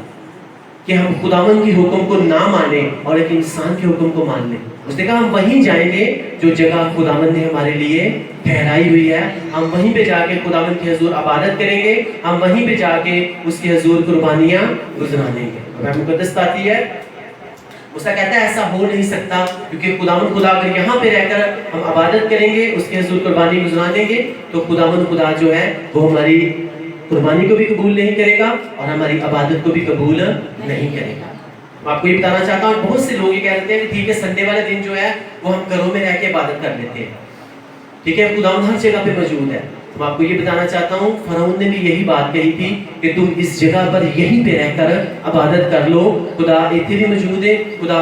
کہ ہم خداوند کی حکم کو نہ مانیں اور ایک انسان کے حکم کو مان لیں۔ اس نے کہا ہم وہیں جائیں گے جو جگہ خداوند نے ہمارے لیے ٹھہرائی ہوئی ہے، ہم وہیں پہ جا کے خداوند کے حضور عبادت کریں گے، ہم وہیں پہ جا کے اس کے حضور قربانیاں گزاریں گے۔ اور مقدس آتی ہے موسیٰ کہتا ہے ایسا ہو نہیں سکتا کیونکہ خداوند خدا اگر یہاں پہ رہ کر ہم عبادت کریں گے، اس کے حضور قربانی گزاریں گے تو خداوند خدا جو ہے وہ ہماری قربانی کو بھی قبول نہیں کرے گا اور ہماری عبادت کو بھی قبول نہیں کرے گا۔ میں آپ کو یہ بتانا چاہتا ہوں بہت سے لوگ یہ کہتے ہیں کہ ٹھیک ہے سنڈے والے دن جو ہے وہ ہم گھروں میں رہ کے عبادت کر لیتے ہیں، ٹھیک ہے خداوند ہر جگہ پہ موجود ہے۔ میں آپ کو یہ بتانا چاہتا ہوں فرعون نے بھی یہی بات کہی تھی کہ تم اس جگہ پر یہیں پہ رہ کر عبادت کر لو، خدا اتنے بھی موجود ہے، خدا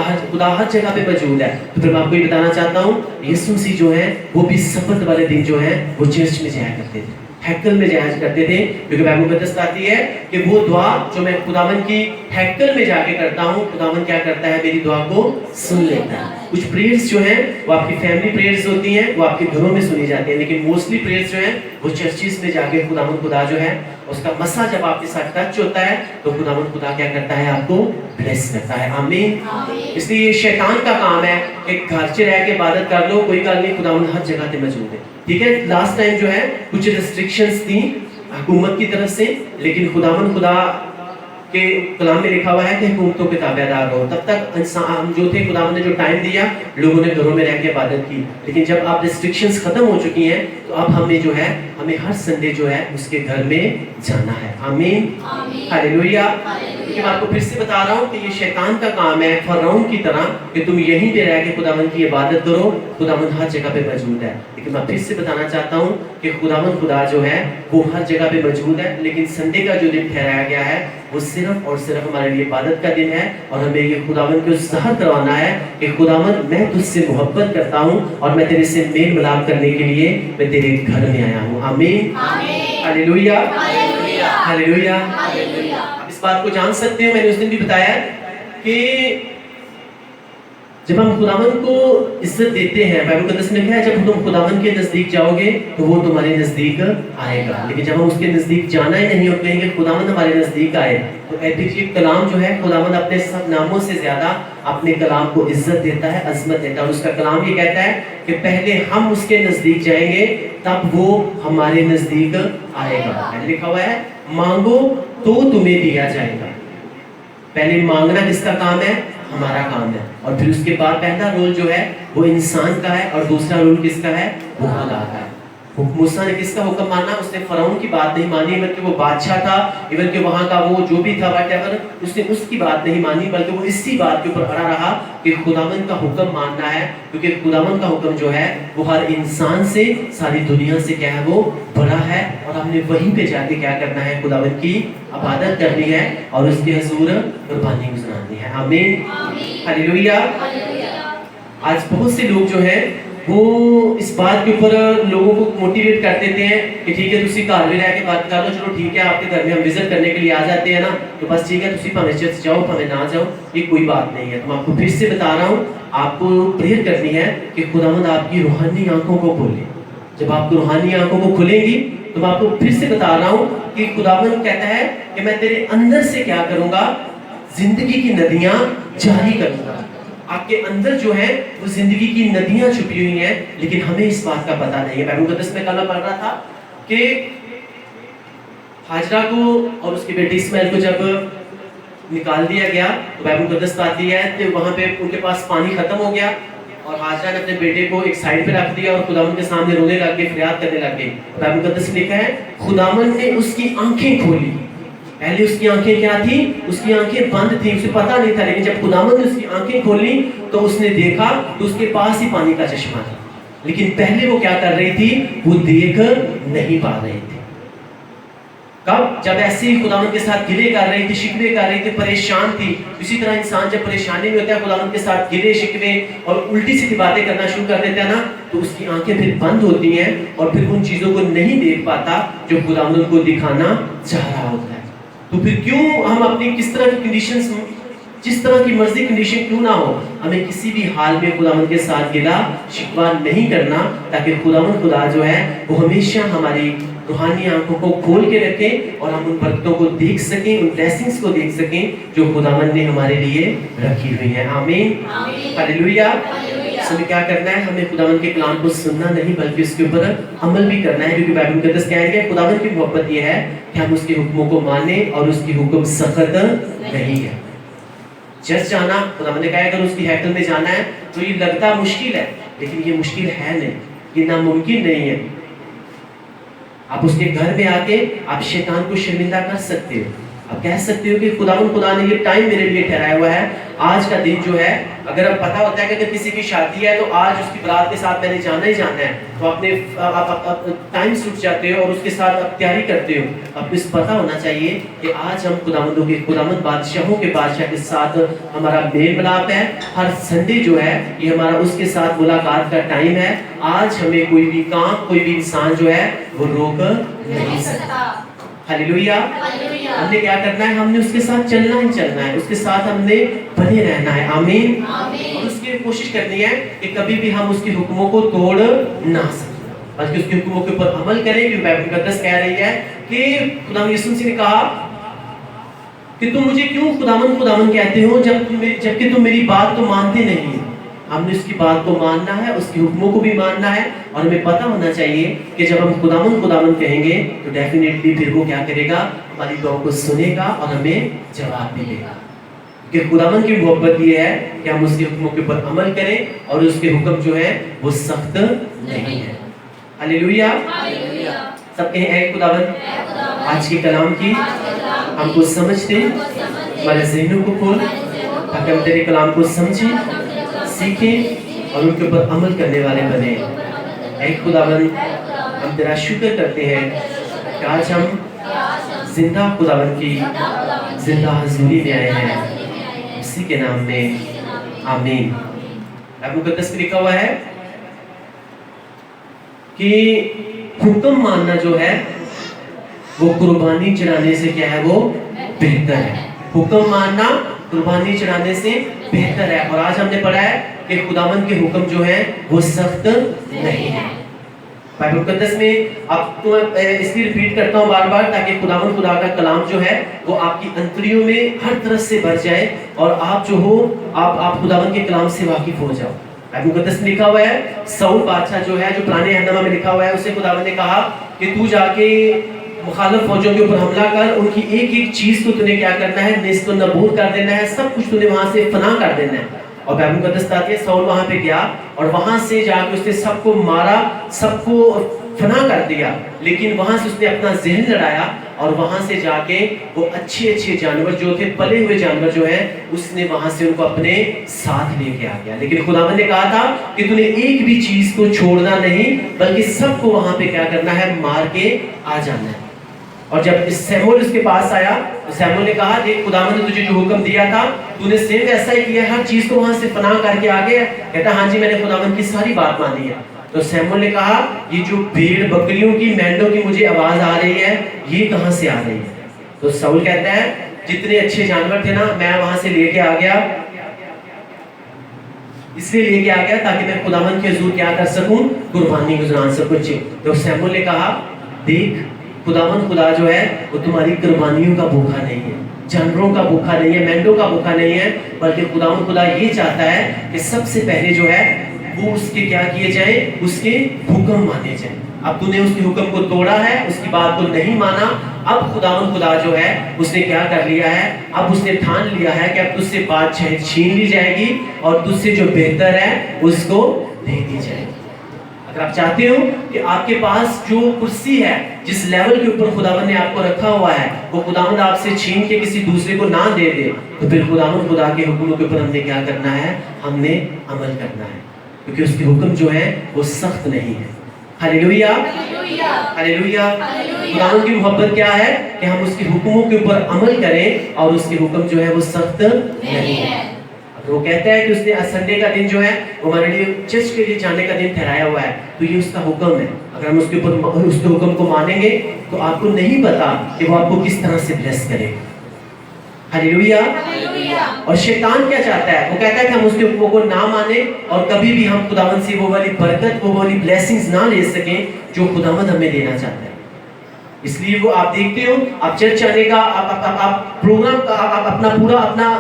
ہر جگہ پہ موجود ہے۔ تو پھر میں آپ کو یہ بتانا چاہتا ہوں یسوع مسیح جو ہے وہ بھی سبت والے دن جو ہے وہ چرچ میں جایا کرتے تھے، ہیکل میں جایا کرتے تھے، کیونکہ بائبل مقدس آتی ہے کہ وہ دعا جو میں خداوند کی ہیکل میں جا کے کرتا ہوں خداوند کیا کرتا ہے؟ میری دعا کو سن لیتا ہے۔ کچھ پریئرز جو ہیں وہ آپ کی فیملی پریئرز ہوتی ہیں، وہ آپ کے گھروں میں سنی جاتی ہیں، لیکن موسٹلی پریئرز جو ہیں وہ چرچز میں جا کے خداوند خدا جو ہے اس کا مسا جب آپ کے ساتھ ٹچ ہوتا ہے تو خداوند خدا کیا کرتا ہے؟ آپ کو بلیس کرتا ہے۔ آمین۔ اس لیے یہ شیطان کا کام ہے کہ گھر سے رہ کے عبادت کر لو، کوئی گل نہیں، خداوند ہر جگہ پہ موجود ہے، ٹھیک ہے۔ لاسٹ ٹائم جو ہے کچھ ریسٹرکشنز تھیں حکومت کی طرف سے، لیکن خداوند خدا کے کلام میں لکھا ہوا ہے کہ حکومتوں کے تابع دار رہو۔ تب تک انسان جو تھے خداوند نے جو ٹائم دیا لوگوں نے گھروں میں رہ کے عبادت کی، لیکن جب آپ ریسٹرکشنز ختم ہو چکی ہیں تو اب ہمیں جو ہے ہمیں ہر سنڈے جو ہے اس کے گھر میں جانا ہے۔ آمین، ہاللیلویہ۔ کیونکہ میں آپ کو پھر سے بتا رہا ہوں کہ یہ شیطان کا کام ہے فرعون کی طرح کہ تم یہیں پہ رہ کے خداوند کی عبادت کرو، خداوند ہر جگہ پہ موجود ہے۔ لیکن میں پھر سے بتانا چاہتا ہوں کہ خداوند خدا جو ہے وہ ہر جگہ پہ موجود ہے، لیکن سنڈے کا جو دن ٹھہرایا گیا ہے وہ صرف اور صرف ہمارے لیے عبادت کا دن ہے، اور ہمیں یہ خداوند کو ظاہر کروانا ہے کہ خداوند میں تجھ سے محبت کرتا ہوں اور میں تیرے سے میل ملاپ کرنے کے لیے میں تیرے گھر میں آیا ہوں۔ آمین، ہاللیلویہ، ہاللیلویہ۔ آپ اس بات کو جان سکتے ہو، میں نے اس دن بھی بتایا کہ جب ہم خداوند کو عزت دیتے ہیں، بائبل مقدس میں کہا ہے جب تم خداوند کے نزدیک جاؤ گے تو وہ تمہارے نزدیک آئے گا، لیکن جب ہم اس کے نزدیک جانا ہی نہیں اور کہیں گے خداوند ہمارے نزدیک آئے، تو ایتھیکلی کلام جو ہے خداوند اپنے سب ناموں سے زیادہ اپنے کلام کو عزت دیتا ہے، عظمت دیتا ہے، اور اس کا کلام یہ کہتا ہے کہ پہلے ہم اس کے نزدیک جائیں گے تب وہ ہمارے نزدیک آئے گا۔ لکھا ہوا ہے مانگو تو تمہیں دیا جائے گا۔ پہلے مانگنا کس کا کام ہے؟ ہمارا کام ہے، اور پھر اس کے بعد پہلا رول جو ہے وہ انسان کا ہے اور دوسرا رول کس کا ہے؟ وہ خدا کا ہے۔ موسیٰ نے کس کا حکم مانا؟ اس نے فرعون کی بات نہیں مانی، بلکہ وہ بادشاہ تھا، ایون کہ وہاں کا وہ جو بھی تھا اس نے اس کی بات نہیں مانی، بلکہ وہ اسی بات کے اوپر اڑا رہا کہ خداوند کا حکم ماننا ہے، کیونکہ خداوند کا حکم جو ہے وہ ہر انسان سے، ساری دنیا سے کیا ہے؟ وہ بڑا ہے، اور ہم نے وہیں پہ جا کے کیا کرنا ہے؟ خداوند کی عبادت کرنی ہے اور اس کے حضور قربانی گزارنی ہے۔ آمین، ہاللیلویہ۔ آج بہت سے لوگ جو ہیں وہ اس بات کے اوپر لوگوں کو موٹیویٹ کر دیتے ہیں کہ ٹھیک ہے تسی گھر میں رہ کے بات کر لو، چلو ٹھیک ہے آپ کے گھر میں ہم وزٹ کرنے کے لیے آ جاتے ہیں نا، تو بس ٹھیک ہے تسی پھلے چرچ جاؤ پھلے نہ جاؤ، یہ کوئی بات نہیں ہے۔ تو میں آپ کو پھر سے بتا رہا ہوں آپ کو پریئر کرنی ہے کہ خداوند آپ کی روحانی آنکھوں کو کھولے، जब आपको रूहानी आंखों को खुलेंगी तो मैं आपको फिर से बता रहा हूँ कि खुदावंद कहता है कि मैं तेरे अंदर से क्या करूंगा, जिंदगी की नदियां जारी करूंगा। आपके अंदर जो है वो जिंदगी की नदियां छुपी हुई हैं, लेकिन हमें इस बात का पता नहीं है। बाइबल मुकद्दस में कल पढ़ रहा था कि हाजरा को और उसके बेटे इस्माइल को जब निकाल दिया गया तो बाइबल मुकद्दस बताती है कि वहां पे उनके पास पानी खत्म हो गया और हाजरा ने अपने बेटे को एक साइड पे रख दिया और खुदावंद के सामने रोने लग गए, फरियाद करने लग गए। बाइबल मुकद्दस में लिखा है खुदावंद ने उसकी आंखें खोली। पहले उसकी आंखें क्या थी, उसकी आंखें बंद थी, उसे पता नहीं था, लेकिन जब खुदावंद ने उसकी आंखें खोली तो उसने देखा तो उसके पास ही पानी का चश्मा था। लेकिन पहले वो क्या कर रही थी, वो देख नहीं पा रही थी। कब? जब ऐसे ही खुदावंद के साथ गिले कर रही थी, शिकवे कर रही थी, परेशान थी। इसी तरह इंसान जब परेशानी में होता है, खुदावंद के साथ गिले शिकवे और उल्टी सीधी बातें करना शुरू कर देता है ना, तो उसकी आंखें फिर बंद होती हैं और फिर उन चीजों को नहीं देख पाता जो खुदावंद उनको दिखाना चाह रहा होता है। तो फिर क्यों हम अपनी किस तरह की कंडीशंस, जिस तरह की मर्जी कंडीशन क्यों ना हो, हमें किसी भी हाल में खुदावंद के साथ गिला शिकवा नहीं करना, ताकि खुदावंद खुदा जो है वो हमेशा हमारी रूहानी आंखों को खोल के रखें और हम उन बरकतों को देख सकें, उन ब्लेसिंग्स को देख सकें जो खुदावंद ने हमारे लिए रखी हुई है। आमीन, हालेलुया। हमें क्या करना है, हमें खुदावंद के कलाम को सुनना नहीं बल्कि उसके ऊपर अमल भी करना है, क्योंकि बाइबल मुकद्दस कह रही है खुदावंद की मोहब्बत ये है कि हम उसके हुक्मों को माने और उसकी हुक्म सख्त नहीं है। चर्च जाना, खुदावंद ने कहा अगर उसकी हैकल में जाना है तो ये लगता मुश्किल है, लेकिन ये मुश्किल है नहीं, ये नामुमकिन नहीं है। आप उसके घर में आके आप शैतान को शर्मिंदा कर सकते हो। आप कह सकते हो कि खुदा ने ये टाइम मेरे लिए ठहराया हुआ है, आज का दिन जो है, अगर अब पता होता है कि अगर किसी की शादी है तो आज उसकी बारात के साथ मैंने जाना ही जाना है, तो आपने टाइम छूट जाते हो और उसके साथ आप तैयारी करते हो। आपको इस पता होना चाहिए कि आज हम खुदावंद बादशाहों के बादशाह के साथ हमारा मेल मिलाप है। हर संडे जो है ये हमारा उसके साथ मुलाकात का टाइम है। आज हमें कोई भी काम, कोई भी इंसान जो है वो रोक नहीं सकता। हालेलुया। हमने क्या करना है, हमने उसके साथ चलना ही चलना है, उसके साथ हमने बने रहना है। आमीन। और उसकी कोशिश करनी है कि कभी भी हम उसके हुक्मों को तोड़ ना सकें, बल्कि उसके हुक्मों के ऊपर अमल करें। क्योंकि बाइबल मुकद्दस कह रही है कि खुदा यीशु मसीह ने कहा कि तुम मुझे क्यों खुदावंद कहते हो जबकि तुम मेरी बात तो मानते नहीं। हमने उसकी बात को मानना है, उसके हुक्मों को भी मानना है, और हमें पता होना चाहिए कि जब हम खुदावंद कहेंगे तो डेफिनेटली फिर वो क्या करेगा, हमारी दुआ को सुनेगा और हमें जवाब भी देगा। क्योंकि खुदावंद की मोहब्बत ये है कि हम उसके हुक्मों के ऊपर अमल करें और उसके हुक्म जो है वो सख्त नहीं है। हालेलुया। सब कहें ऐ खुदावंद, आज के कलाम की हमको समझ दे, हमारे ज़हनों को खोल, ताकि हम तेरे कलाम को समझें, सीखें और उनके ऊपर अमल करने वाले बने। ऐ खुदावंद, हम तेरा शुक्र करते हैं कि आज हम जिंदा खुदावंद की जिंदा हजूरी में आए हैं, उसी के नाम में आमीन। बाइबल मुकद्दस में लिखा हुआ है कि हुक्म मानना जो है वो कुर्बानी चढ़ाने से क्या है, वो बेहतर है। हुक्म मानना कुर्बानी चढ़ाने से बेहतर है। और आज हमने पढ़ा है कि खुदावंद के हुक्म जो है वो सख्त नहीं है। बाइबल मुकद्दस में अब तो इसलिए रिपीट करता हूँ बार बार, ताकि खुदावंद खुदा का कलाम जो है वो आपकी अंतड़ियों में हर तरह से भर जाए और आप जो हो आप खुदावंद के कलाम से वाकिफ हो जाओ। बाइबल मुकद्दस में लिखा हुआ है, साउल बादशाह जो है, जो पुराने अहदनामा में लिखा हुआ है, उसे खुदावंद ने कहा कि तू जाके मुखालिफ फौजों के ऊपर हमला कर, उनकी एक एक चीज को तूने क्या करना है, नेस्त नबूद कर देना है, सब कुछ तूने वहां से फना कर देना है। और बाइबल मुकद्दस बताती है साउल वहां पे गया और वहां से जाके उसने सबको मारा, सबको फना कर दिया, लेकिन वहां से उसने अपना ज़हन लड़ाया और वहां से जाके वो अच्छे अच्छे जानवर जो थे, पले हुए जानवर जो है, उसने वहां से उनको अपने साथ लेके आ गया। लेकिन खुदावंद ने कहा था कि तूने एक भी चीज को छोड़ना नहीं, बल्कि सबको वहां पे क्या करना है, मार के आ जाना है। और जब सैमुएल उसके पास आया तो सैमुएल ने कहा, देख खुदावंद ने तुझे जो हुक्म दिया था तूने सेम ऐसा ही किया, हर चीज को वहां से फना करके आ गया। कहता हाँ जी, मैंने खुदावंद की सारी बात मानी है। तो सैमुएल ने कहा, ये जो भेड़ बकरियों की, मेंढों की मुझे आवाज आ रही है, ये कहां से आ रही है? तो साउल कहता है, जितने अच्छे जानवर थे ना, मैं वहां से लेके आ गया, اس لیے لے کے آ گیا تاکہ میں خداوند کے حضور کیا کر سکوں، قربانی گزران سکوں۔ تو سیموئیل نے کہا دیکھ خداوند خدا جو ہے وہ تمہاری قربانیوں کا بھوکا نہیں ہے، جانوروں کا بھوکا نہیں ہے، مینڈوں کا بھوکا نہیں ہے، بلکہ خداوند خدا یہ چاہتا ہے کہ سب سے پہلے جو ہے وہ اس کے کیا کیے جائیں، اس کے حکم مانے جائیں۔ اب تو نے اس کے حکم کو توڑا ہے، اس کی بات کو نہیں مانا، اب خداوند خدا جو ہے اس نے کیا کر لیا ہے، اب اس نے ٹھان لیا ہے کہ اب تجھ سے بات چھین لی جائے گی اور تجھ سے جو بہتر ہے اس کو دے دی جائے گی۔ اگر آپ چاہتے ہو کہ آپ کے پاس جو کرسی ہے، جس لیول کے اوپر خداوند نے آپ کو رکھا ہوا ہے، وہ خداوند آپ سے چھین کے کسی دوسرے کو نہ دے دے، تو پھر خداوند خدا کے حکموں کے اوپر ہم نے کیا کرنا ہے، ہم نے عمل کرنا ہے، کیونکہ اس کے حکم جو ہیں وہ سخت نہیں ہے۔ ہلیلویا، ہلیلویا۔ خداوند کی محبت کیا ہے کہ ہم اس کے حکموں کے اوپر عمل کریں اور اس کے حکم جو ہے وہ سخت نہیں ہے۔ وہ کہتا ہے کہ اس نے سنڈے کا دن جو ہے وہ ہمارے لیے چرچ کے لیے جانے کا دن ٹھہرایا ہوا ہے، تو یہ اس کا حکم ہے۔ اگر ہم اس کے اوپر اس کے حکم کو مانیں گے تو آپ کو نہیں پتا کہ وہ آپ کو کس طرح سے بلیس کرے۔ ہلیلویا۔ اور شیطان کیا چاہتا ہے، وہ کہتا ہے کہ ہم اس کے حکموں کو نہ مانیں اور کبھی بھی ہم خداوند سے وہ والی برکت، وہ والی بلیسنگز نہ لے سکیں جو خداوند ہمیں دینا چاہتا ہے۔ اس لیے وہ آپ دیکھتے ہو، آپ چرچ آنے کا آپ پروگرام کا آپ اپنا پورا اپنا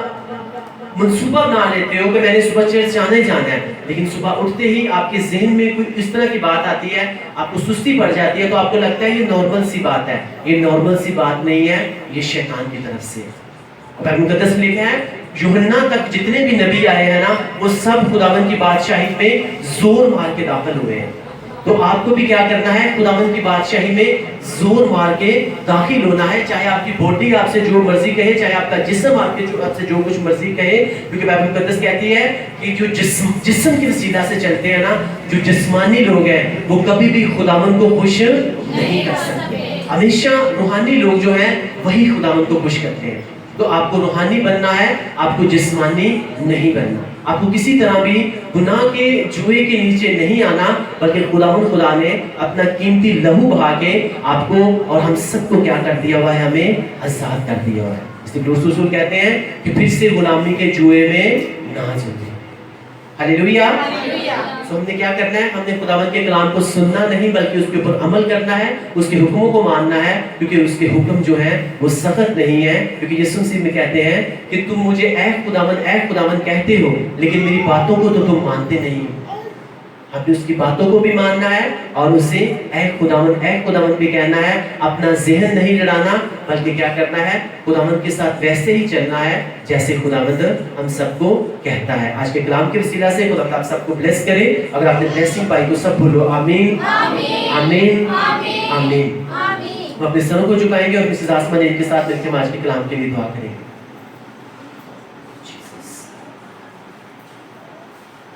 منصوبہ بنا لیتے ہو کہ میں نے صبح چرچ جانا ہی جانا ہے، لیکن صبح اٹھتے ہی آپ کے ذہن میں کوئی اس طرح کی بات آتی ہے، آپ کو سستی پڑ جاتی ہے، تو آپ کو لگتا ہے یہ نارمل سی بات ہے۔ یہ نارمل سی بات نہیں ہے، یہ شیطان کی طرف سے۔ اور مقدس لکھا ہے یوحنا تک جتنے بھی نبی آئے ہیں نا، وہ سب خداوند کی بادشاہی میں زور مار کے داخل ہوئے ہیں۔ تو آپ کو بھی کیا کرنا ہے، خداوند کی بادشاہی میں زور مار کے داخل ہونا ہے، چاہے آپ کی باڈی آپ سے جو مرضی کہے، چاہے آپ کا جسم آپ سے جو کچھ مرضی کہے، کیونکہ بائبل مقدس کہتی ہے کہ جو جسم کے وسیلہ سے چلتے ہیں نا، جو جسمانی لوگ ہیں وہ کبھی بھی خداوند کو خوش نہیں کر سکتے۔ ہمیشہ روحانی لوگ جو ہیں وہی خداوند کو خوش کرتے ہیں۔ تو آپ کو روحانی بننا ہے، آپ کو جسمانی نہیں بننا۔ آپ کو کسی طرح بھی گناہ کے جوئے کے نیچے نہیں آنا، بلکہ خداوند خدا نے اپنا قیمتی لہو بہا کے آپ کو اور ہم سب کو کیا کر دیا ہوا ہے، ہمیں آزاد کر دیا ہوا ہے۔ اس لیے رسول کہتے ہیں کہ پھر سے غلامی کے جوئے میں نہ جاؤ۔ ہلیلویا۔ تو ہم نے کیا کرنا ہے، ہم نے خداوند کے کلام کو سننا نہیں بلکہ اس کے اوپر عمل کرنا ہے، اس کے حکموں کو ماننا ہے، کیونکہ اس کے حکم جو ہیں وہ سخت نہیں ہے۔ کیونکہ یسوع مسیح میں کہتے ہیں کہ تم مجھے اے خداوند کہتے ہو، لیکن میری باتوں کو تو تم مانتے نہیں ہو۔ ہمیں اس کی باتوں کو بھی ماننا ہے اور اسے اے خداوند بھی کہنا ہے، اپنا ذہن نہیں لڑانا بلکہ کیا کرنا ہے، خداوند کے ساتھ ویسے ہی چلنا ہے جیسے خداوند ہم سب کو کہتا ہے۔ آج کے کلام کے وسیلہ سے خدا آپ سب کو بلیس کرے۔ اگر آپ نے بلیسنگ پائی تو سب بولو آمین آمین آمین۔ ہم اپنے سروں کو جھکائیں گے اور مسز آسما نے ان کے ساتھ مل کے آج کے کلام کے لیے دعا کریں گے۔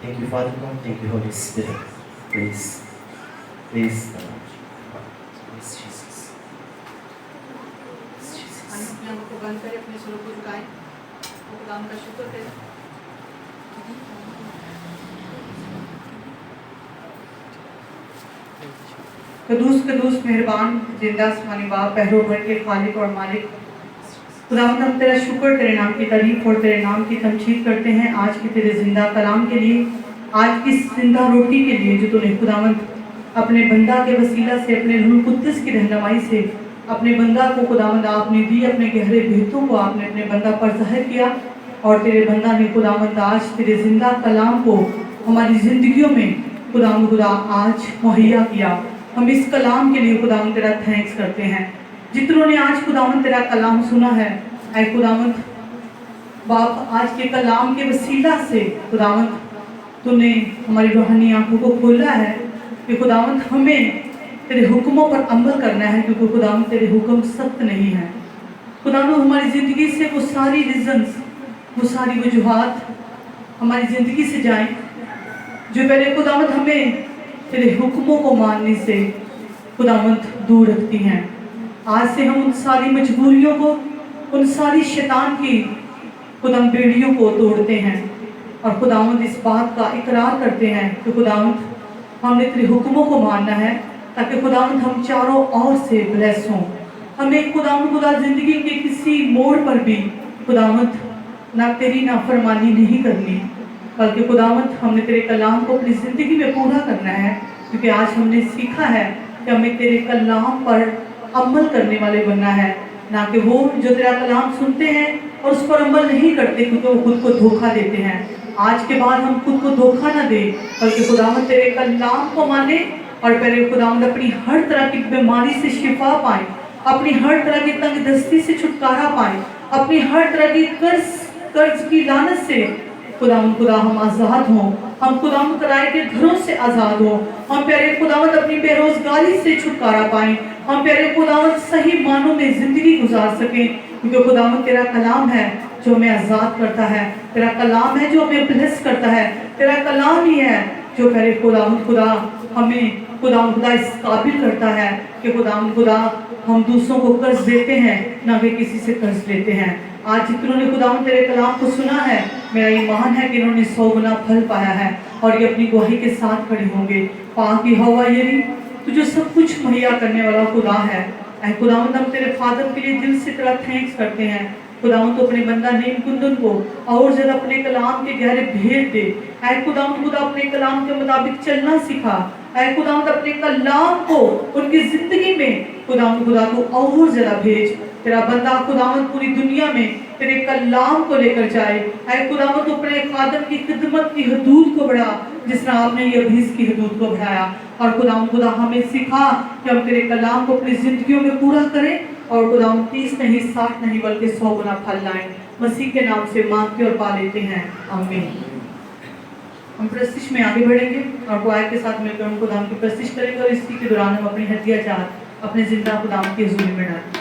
Thank you, Father God. Thank you, Holy Spirit. Praise the Lord. Praise Jesus. Praise Jesus. अपने आंखों को बंद करें, अपने सरों को झुकाएं, खुदाम का शुक्र करें। कदूस मेहरबान जिंदा आसमानी बाप, पहरों भर के खालिक और मालिक, खुदावंद हम तेरा शुक्र तेरे नाम की तारीफ और तेरे नाम की तमजीद करते हैं आज के तेरे जिंदा कलाम के लिए, आज की जिंदा रोटी के लिए जो तूने खुदावंद अपने बंदा के वसीला से, अपने रूह कुद्दस की रहनुमाई से अपने बंदा को खुदावंद आपने दी, अपने गहरे भेदों को आपने अपने बंदा पर ज़ाहिर किया और तेरे बंदा ने खुदावंद आज तेरे जिंदा कलाम को हमारी ज़िंदगियों में खुदावंद खुदा आज मुहैया किया। हम इस कलाम के लिए खुदावंद तेरा थैंक्स करते हैं। जितनों ने आज खुदावंद तेरा कलाम सुना है, ऐ खुदावंद बाप, आज के कलाम के वसीला से खुदावंद तूने हमारी रूहानी आंखों को खोला है कि खुदावंद हमें तेरे हुक्मों पर अमल करना है, क्योंकि खुदावंद तेरे हुक्म सख्त नहीं है। खुदावंद हमारी ज़िंदगी से वो सारी रीजंस, वो सारी वजूहात हमारी ज़िंदगी से जाएं जो पहले खुदावंद हमें तेरे हुक्मों को मानने से खुदावंद दूर रखती हैं। आज से हम उन सारी मजबूरियों को, उन सारी शैतान की खुदावंद बेड़ियों को तोड़ते हैं और खुदावंद इस बात का इकरार करते हैं कि खुदावंद हमने तेरे हुक्मों को मानना है ताकि खुदावंद हम चारों ओर से ब्लेस हों। हमें खुदावंद खुदा ज़िंदगी के किसी मोड़ पर भी खुदावंद ना तेरी नाफरमानी नहीं करनी। बल्कि खुदावंद हमने तेरे कलाम को अपनी ज़िंदगी में पूरा करना है, क्योंकि आज हमने सीखा है कि हमें तेरे कलाम पर अमल करने वाले बनना है, ना कि वो जो तेरा कलाम सुनते हैं और उस पर अमल नहीं करते क्योंकि वो खुद को धोखा देते हैं। आज के बाद हम खुद को धोखा ना दें, बल्कि खुदावंद तेरे कलाम को माने और पहले खुदावंद अपनी हर तरह की बीमारी से शिफा पाए, अपनी हर तरह की तंगदस्ती से छुटकारा पाए, अपनी हर तरह की कर्ज की लानत से खुदा हम आज़ाद हों, हम खुदावंद किराए के घरों से आज़ाद हों, हम प्यारे खुदावंद अपनी बेरोजगारी से छुटकारा पाएं, हम प्यारे खुदावंद सही मानों में ज़िंदगी गुजार सकें, क्योंकि खुदावंद तेरा कलाम है जो हमें आज़ाद करता है, तेरा कलाम है जो हमें ब्लेस करता है, तेरा कलाम ही है जो प्यारे खुदावंद खुदा हमें खुदावंद खुदा इस काबिल करता है कि खुदावंद खुदा हम दूसरों को कर्ज देते हैं, ना कि किसी से कर्ज लेते हैं। आज जिन्होंने खुदावंद तेरे कलाम को सुना है, मेरा ईमान है कि इन्होंने 100 गुना फल पाया है और ये अपनी गवाही के साथ खड़े होंगे। पाक यहोवा यरी तू जो सब कुछ मुहैया करने वाला खुदा है, ऐ खुदावंद हम तेरे फादर के लिए दिल से तेरा थैंक्स करते हैं। खुदावंद तो अपने बंदा नीम कुंदन को और ज़्यादा अपने कलाम के गहरे भेद दे। ऐ खुदावंद खुदा अपने कलाम के मुताबिक चलना सिखा। ऐ खुदावंद अपने कलाम को उनकी ज़िंदगी में खुदावंद खुदा को और ज़्यादा भेज। तेरा बंदा खुदावंद पूरी दुनिया में तेरे कलाम को लेकर जाए। ऐ खुदावंद तो अपने खादम की खिदमत की हदूद को बढ़ा, जिस तरह आपने ये अभीस की हदूद को बढ़ाया। और खुदावंद खुदा हमें सिखा कि हम तेरे कलाम को अपनी ज़िंदगियों में पूरा करें और खुदावंद 30 नहीं 60 नहीं बल्कि 100 गुना फल लाएं। मसीह के नाम से मांगते और पा लेते हैं, आमीन। हम प्रस्तिश में आगे बढ़ेंगे और क्वायर के साथ मिलकर हम खुदावंद की प्रस्तिश करेंगे और इसी के दौरान हम अपनी हदिया जात अपने जिंदा खुदावंद की हुजूरी में डालें।